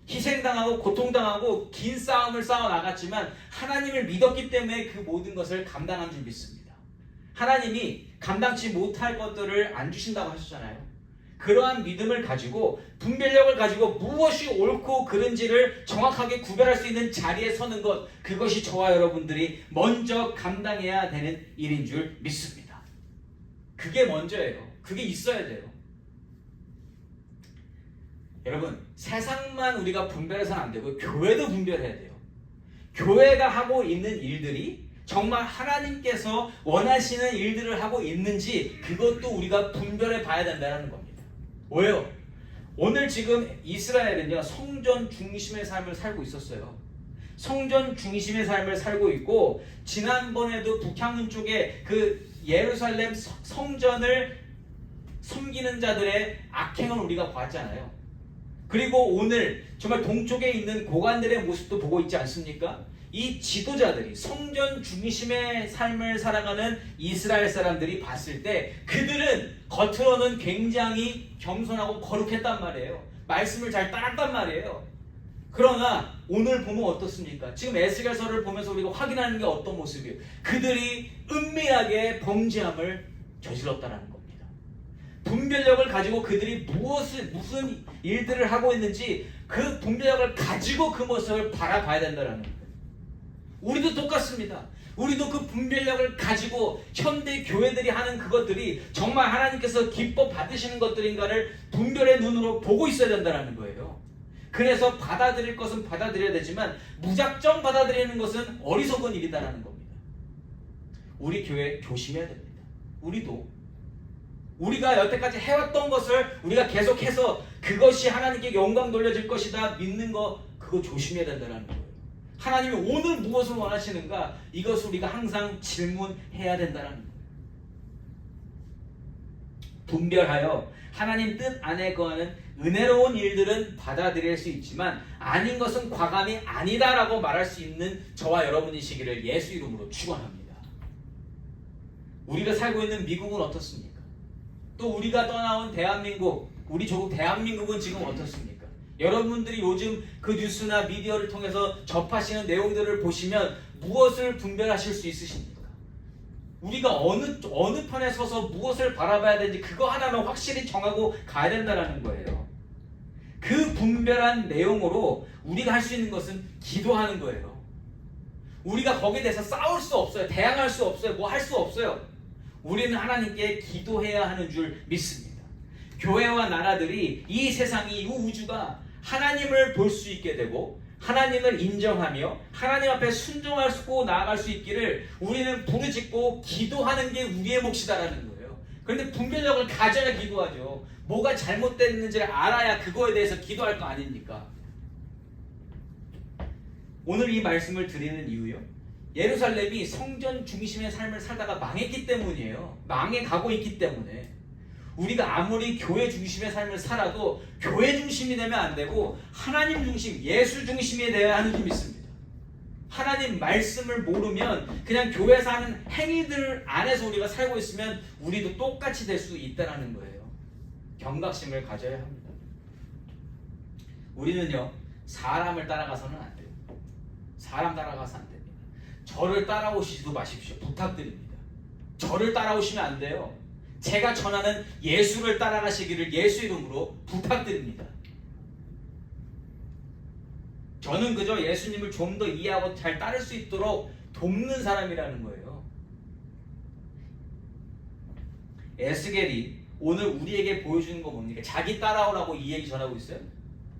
희생당하고 고통당하고 긴 싸움을 싸워 나갔지만 하나님을 믿었기 때문에 그 모든 것을 감당한 줄 믿습니다. 하나님이 감당치 못할 것들을 안 주신다고 하셨잖아요. 그러한 믿음을 가지고 분별력을 가지고 무엇이 옳고 그른지를 정확하게 구별할 수 있는 자리에 서는 것, 그것이 저와 여러분들이 먼저 감당해야 되는 일인 줄 믿습니다. 그게 먼저예요. 그게 있어야 돼요. 여러분, 세상만 우리가 분별해서는 안 되고 교회도 분별해야 돼요. 교회가 하고 있는 일들이 정말 하나님께서 원하시는 일들을 하고 있는지 그것도 우리가 분별해 봐야 된다는 겁니다. 왜요? 오늘 지금 이스라엘은요, 성전 중심의 삶을 살고 있었어요. 성전 중심의 삶을 살고 있고, 지난번에도 북향문 쪽에 그 예루살렘 성전을 섬기는 자들의 악행을 우리가 봤잖아요. 그리고 오늘 정말 동쪽에 있는 고관들의 모습도 보고 있지 않습니까? 이 지도자들이 성전 중심의 삶을 살아가는 이스라엘 사람들이 봤을 때 그들은 겉으로는 굉장히 겸손하고 거룩했단 말이에요. 말씀을 잘 따랐단 말이에요. 그러나 오늘 보면 어떻습니까? 지금 에스겔서를 보면서 우리가 확인하는 게 어떤 모습이에요? 그들이 은밀하게 범죄함을 저질렀다는 겁니다. 분별력을 가지고 그들이 무슨 일들을 하고 있는지 그 분별력을 가지고 그 모습을 바라봐야 된다는 거예요. 우리도 똑같습니다. 우리도 그 분별력을 가지고 현대 교회들이 하는 그것들이 정말 하나님께서 기뻐 받으시는 것들인가를 분별의 눈으로 보고 있어야 된다는 거예요. 그래서 받아들일 것은 받아들여야 되지만 무작정 받아들이는 것은 어리석은 일이다라는 겁니다. 우리 교회 조심해야 됩니다. 우리도 우리가 여태까지 해왔던 것을 우리가 계속해서 그것이 하나님께 영광 돌려질 것이다 믿는 거, 그거 조심해야 된다는 거예요. 하나님이 오늘 무엇을 원하시는가, 이것을 우리가 항상 질문해야 된다는 거예요. 분별하여 하나님 뜻 안에 거하는 은혜로운 일들은 받아들일 수 있지만 아닌 것은 과감히 아니다라고 말할 수 있는 저와 여러분이시기를 예수 이름으로 축원합니다. 우리가 살고 있는 미국은 어떻습니까? 또 우리가 떠나온 대한민국, 우리 조국 대한민국은 지금 어떻습니까? 여러분들이 요즘 그 뉴스나 미디어를 통해서 접하시는 내용들을 보시면 무엇을 분별하실 수 있으십니까? 우리가 어느 편에 서서 무엇을 바라봐야 되는지 그거 하나는 확실히 정하고 가야 된다는 거예요. 그 분별한 내용으로 우리가 할 수 있는 것은 기도하는 거예요. 우리가 거기에 대해서 싸울 수 없어요. 대항할 수 없어요. 뭐 할 수 없어요. 우리는 하나님께 기도해야 하는 줄 믿습니다. 교회와 나라들이, 이 세상이, 이 우주가 하나님을 볼 수 있게 되고 하나님을 인정하며 하나님 앞에 순종하고 나아갈 수 있기를 우리는 부르짖고 기도하는 게 우리의 몫이다라는 거예요. 그런데 분별력을 가져야 기도하죠. 뭐가 잘못됐는지를 알아야 그거에 대해서 기도할 거 아닙니까? 오늘 이 말씀을 드리는 이유요, 예루살렘이 성전 중심의 삶을 살다가 망했기 때문이에요. 망해가고 있기 때문에. 우리가 아무리 교회 중심의 삶을 살아도 교회 중심이 되면 안 되고 하나님 중심, 예수 중심이 되어야 하는 줄 믿습니다. 하나님 말씀을 모르면 그냥 교회에서 하는 행위들 안에서 우리가 살고 있으면 우리도 똑같이 될 수 있다는 거예요. 경각심을 가져야 합니다. 우리는요, 사람을 따라가서는 안 돼요. 사람 따라가서 안 됩니다. 저를 따라오시지도 마십시오. 부탁드립니다. 저를 따라오시면 안 돼요. 제가 전하는 예수를 따라가시기를 예수 이름으로 부탁드립니다. 저는 그저 예수님을 좀 더 이해하고 잘 따를 수 있도록 돕는 사람이라는 거예요. 에스겔이 오늘 우리에게 보여주는 거 뭡니까? 자기 따라오라고 이 얘기 전하고 있어요?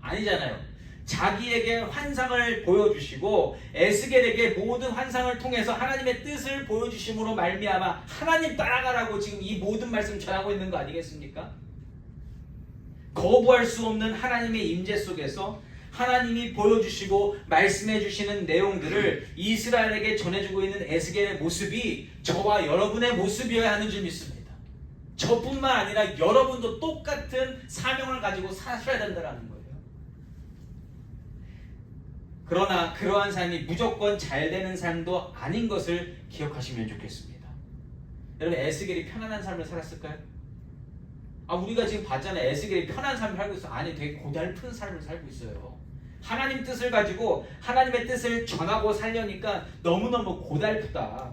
아니잖아요. 자기에게 환상을 보여주시고 에스겔에게 모든 환상을 통해서 하나님의 뜻을 보여주심으로 말미암아 하나님 따라가라고 지금 이 모든 말씀을 전하고 있는 거 아니겠습니까? 거부할 수 없는 하나님의 임재 속에서 하나님이 보여주시고 말씀해 주시는 내용들을 이스라엘에게 전해주고 있는 에스겔의 모습이 저와 여러분의 모습이어야 하는 줄 믿습니다. 저뿐만 아니라 여러분도 똑같은 사명을 가지고 사셔야 된다는 거예요. 그러나 그러한 삶이 무조건 잘 되는 삶도 아닌 것을 기억하시면 좋겠습니다. 여러분, 에스겔이 편안한 삶을 살았을까요? 우리가 지금 봤잖아요. 에스겔이 편안한 삶을 살고 있어요. 아니, 되게 고달픈 삶을 살고 있어요. 하나님 뜻을 가지고 하나님의 뜻을 전하고 살려니까 너무너무 고달프다.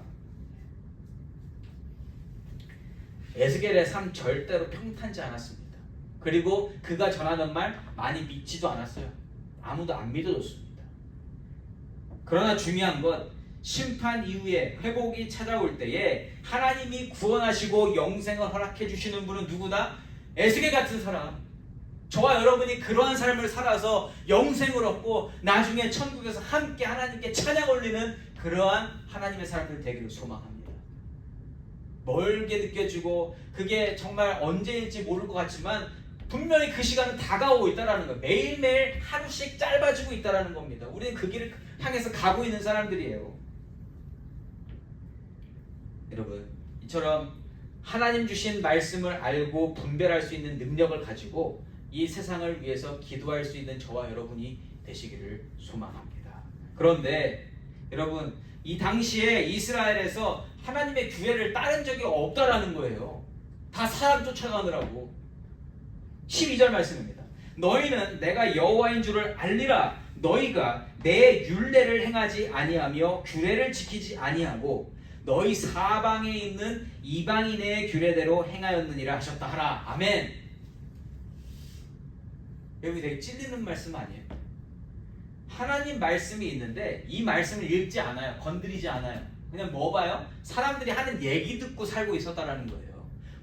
에스겔의 삶 절대로 평탄지 않았습니다. 그리고 그가 전하는 말 많이 믿지도 않았어요. 아무도 안 믿어줬습니다. 그러나 중요한 건 심판 이후에 회복이 찾아올 때에 하나님이 구원하시고 영생을 허락해 주시는 분은 누구다? 에스겔 같은 사람. 저와 여러분이 그러한 삶을 살아서 영생을 얻고 나중에 천국에서 함께 하나님께 찬양 올리는 그러한 하나님의 사람들 되기를 소망합니다. 멀게 느껴지고 그게 정말 언제일지 모를 것 같지만 분명히 그 시간은 다가오고 있다는 거예요. 매일매일 하루씩 짧아지고 있다는 겁니다. 우리는 그 길을 향해서 가고 있는 사람들이에요. 여러분, 이처럼 하나님 주신 말씀을 알고 분별할 수 있는 능력을 가지고 이 세상을 위해서 기도할 수 있는 저와 여러분이 되시기를 소망합니다. 그런데 여러분, 이 당시에 이스라엘에서 하나님의 규례를 따른 적이 없다라는 거예요. 다 사람 쫓아가느라고. 12절 말씀입니다. 너희는 내가 여호와인 줄을 알리라. 너희가 내 율례를 행하지 아니하며 규례를 지키지 아니하고 너희 사방에 있는 이방인의 규례대로 행하였느니라 하셨다 하라. 아멘. 여기 되게 찔리는 말씀 아니에요? 하나님 말씀이 있는데 이 말씀을 읽지 않아요. 건드리지 않아요. 그냥 뭐 봐요? 사람들이 하는 얘기 듣고 살고 있었다라는 거예요.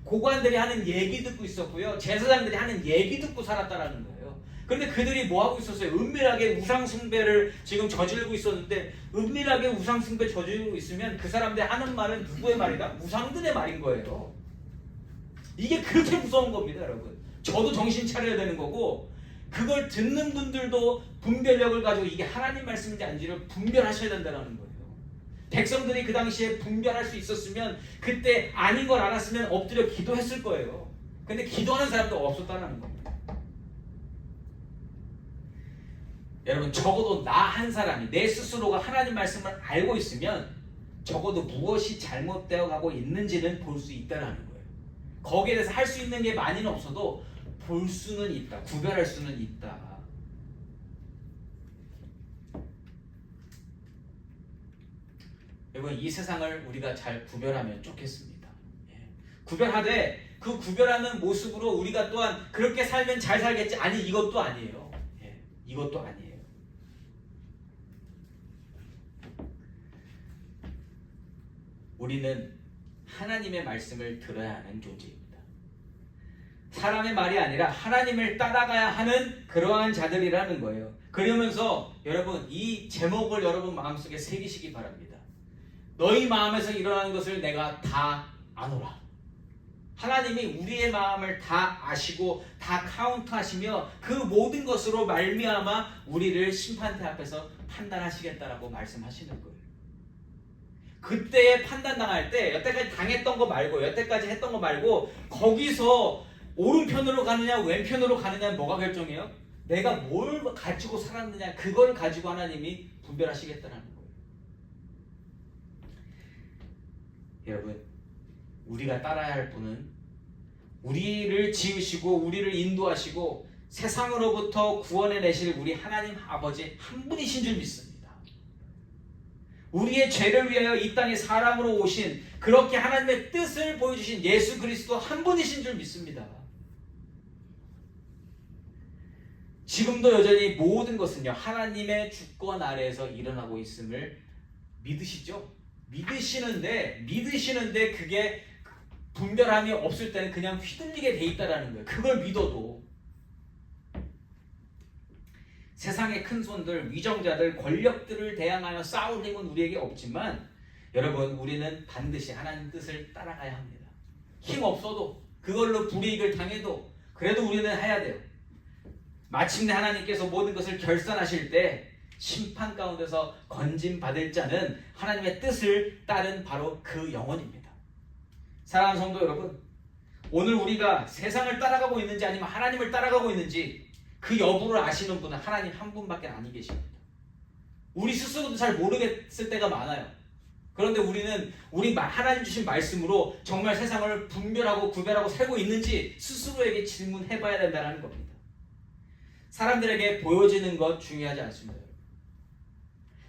고관들이 하는 얘기 듣고 있었고요. 제사장들이 하는 얘기 듣고 살았다라는 거예요. 그런데 그들이 뭐 하고 있었어요? 은밀하게 우상 숭배를 지금 저지르고 있었는데, 은밀하게 우상 숭배 저지르고 있으면 그 사람들이 하는 말은 누구의 말이다? 우상들의 말인 거예요. 이게 그렇게 무서운 겁니다, 여러분. 저도 정신 차려야 되는 거고, 그걸 듣는 분들도 분별력을 가지고 이게 하나님 말씀인지 아닌지를 분별하셔야 된다는 거예요. 백성들이 그 당시에 분별할 수 있었으면, 그때 아닌 걸 알았으면 엎드려 기도했을 거예요. 근데 기도하는 사람도 없었다는 겁니다. 여러분, 적어도 나 한 사람이, 내 스스로가 하나님 말씀을 알고 있으면 적어도 무엇이 잘못되어 가고 있는지는 볼 수 있다는 거예요. 거기에 대해서 할 수 있는 게 많이는 없어도 볼 수는 있다. 구별할 수는 있다. 여러분, 이 세상을 우리가 잘 구별하면 좋겠습니다. 구별하되 그 구별하는 모습으로 우리가 또한 그렇게 살면 잘 살겠지? 아니, 이것도 아니에요. 이것도 아니에요. 우리는 하나님의 말씀을 들어야 하는 존재입니다. 사람의 말이 아니라 하나님을 따라가야 하는 그러한 자들이라는 거예요. 그러면서 여러분, 이 제목을 여러분 마음속에 새기시기 바랍니다. 너희 마음에서 일어나는 것을 내가 다 아노라. 하나님이 우리의 마음을 다 아시고 다 카운트하시며 그 모든 것으로 말미암아 우리를 심판대 앞에서 판단하시겠다라고 말씀하시는 거예요. 그때에 판단당할 때 여태까지 당했던 거 말고, 여태까지 했던 거 말고, 거기서 오른편으로 가느냐 왼편으로 가느냐 뭐가 결정해요? 내가 뭘 가지고 살았느냐, 그걸 가지고 하나님이 분별하시겠다는 거예요. 여러분, 우리가 따라야 할 분은 우리를 지으시고 우리를 인도하시고 세상으로부터 구원해 내실 우리 하나님 아버지 한 분이신 줄 믿습니다. 우리의 죄를 위하여 이 땅에 사람으로 오신, 그렇게 하나님의 뜻을 보여주신 예수 그리스도 한 분이신 줄 믿습니다. 지금도 여전히 모든 것은요, 하나님의 주권 아래에서 일어나고 있음을 믿으시죠? 믿으시는데 그게 분별함이 없을 때는 그냥 휘둘리게 돼 있다라는 거예요. 그걸 믿어도. 세상의 큰 손들, 위정자들, 권력들을 대항하여 싸울 힘은 우리에게 없지만, 여러분, 우리는 반드시 하나님 뜻을 따라가야 합니다. 힘 없어도, 그걸로 불이익을 당해도, 그래도 우리는 해야 돼요. 마침내 하나님께서 모든 것을 결산하실 때 심판 가운데서 건짐받을 자는 하나님의 뜻을 따른 바로 그 영혼입니다. 사랑하는 성도 여러분, 오늘 우리가 세상을 따라가고 있는지 아니면 하나님을 따라가고 있는지 그 여부를 아시는 분은 하나님 한 분밖에 안 계십니다. 우리 스스로도 잘 모르겠을 때가 많아요. 그런데 우리는 하나님 주신 말씀으로 정말 세상을 분별하고 구별하고 살고 있는지 스스로에게 질문해봐야 된다는 겁니다. 사람들에게 보여지는 것 중요하지 않습니다.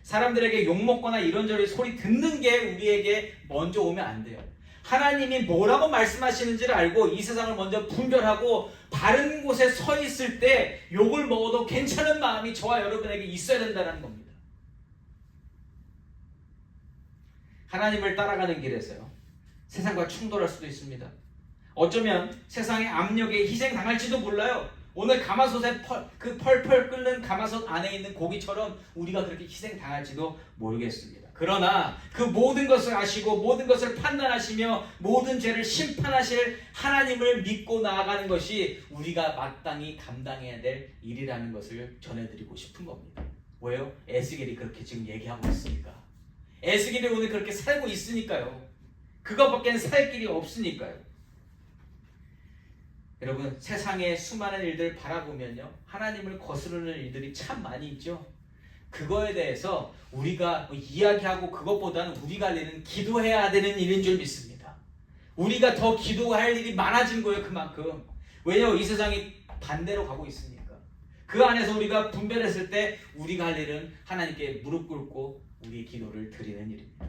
사람들에게 욕먹거나 이런저런 소리 듣는 게 우리에게 먼저 오면 안 돼요. 하나님이 뭐라고 말씀하시는지를 알고 이 세상을 먼저 분별하고 바른 곳에 서 있을 때 욕을 먹어도 괜찮은 마음이 저와 여러분에게 있어야 된다는 겁니다. 하나님을 따라가는 길에서요, 세상과 충돌할 수도 있습니다. 어쩌면 세상의 압력에 희생당할지도 몰라요. 오늘 가마솥에 펄펄 끓는 가마솥 안에 있는 고기처럼 우리가 그렇게 희생당할지도 모르겠습니다. 그러나 그 모든 것을 아시고 모든 것을 판단하시며 모든 죄를 심판하실 하나님을 믿고 나아가는 것이 우리가 마땅히 감당해야 될 일이라는 것을 전해드리고 싶은 겁니다. 왜요? 에스겔이 그렇게 지금 얘기하고 있으니까. 에스겔이 오늘 그렇게 살고 있으니까요. 그것밖에 살 길이 없으니까요. 여러분, 세상의 수많은 일들 바라보면요, 하나님을 거스르는 일들이 참 많이 있죠. 그거에 대해서 우리가 이야기하고 그것보다는 우리가 내는 기도해야 되는 일인 줄 믿습니다. 우리가 더 기도할 일이 많아진 거예요, 그만큼. 왜냐하면 이 세상이 반대로 가고 있으니까. 그 안에서 우리가 분별했을 때 우리가 할 일은 하나님께 무릎 꿇고 우리의 기도를 드리는 일입니다.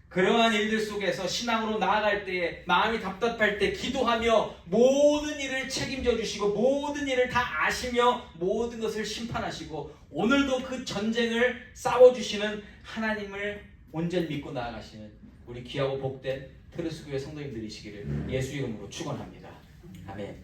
그러한 일들 속에서 신앙으로 나아갈 때에 마음이 답답할 때 기도하며 모든 일을 책임져 주시고 모든 일을 다 아시며 모든 것을 심판하시고 오늘도 그 전쟁을 싸워주시는 하나님을 온전히 믿고 나아가시는 우리 귀하고 복된 트루스교회 성도님들이시기를 예수 이름으로 축원합니다. 아멘.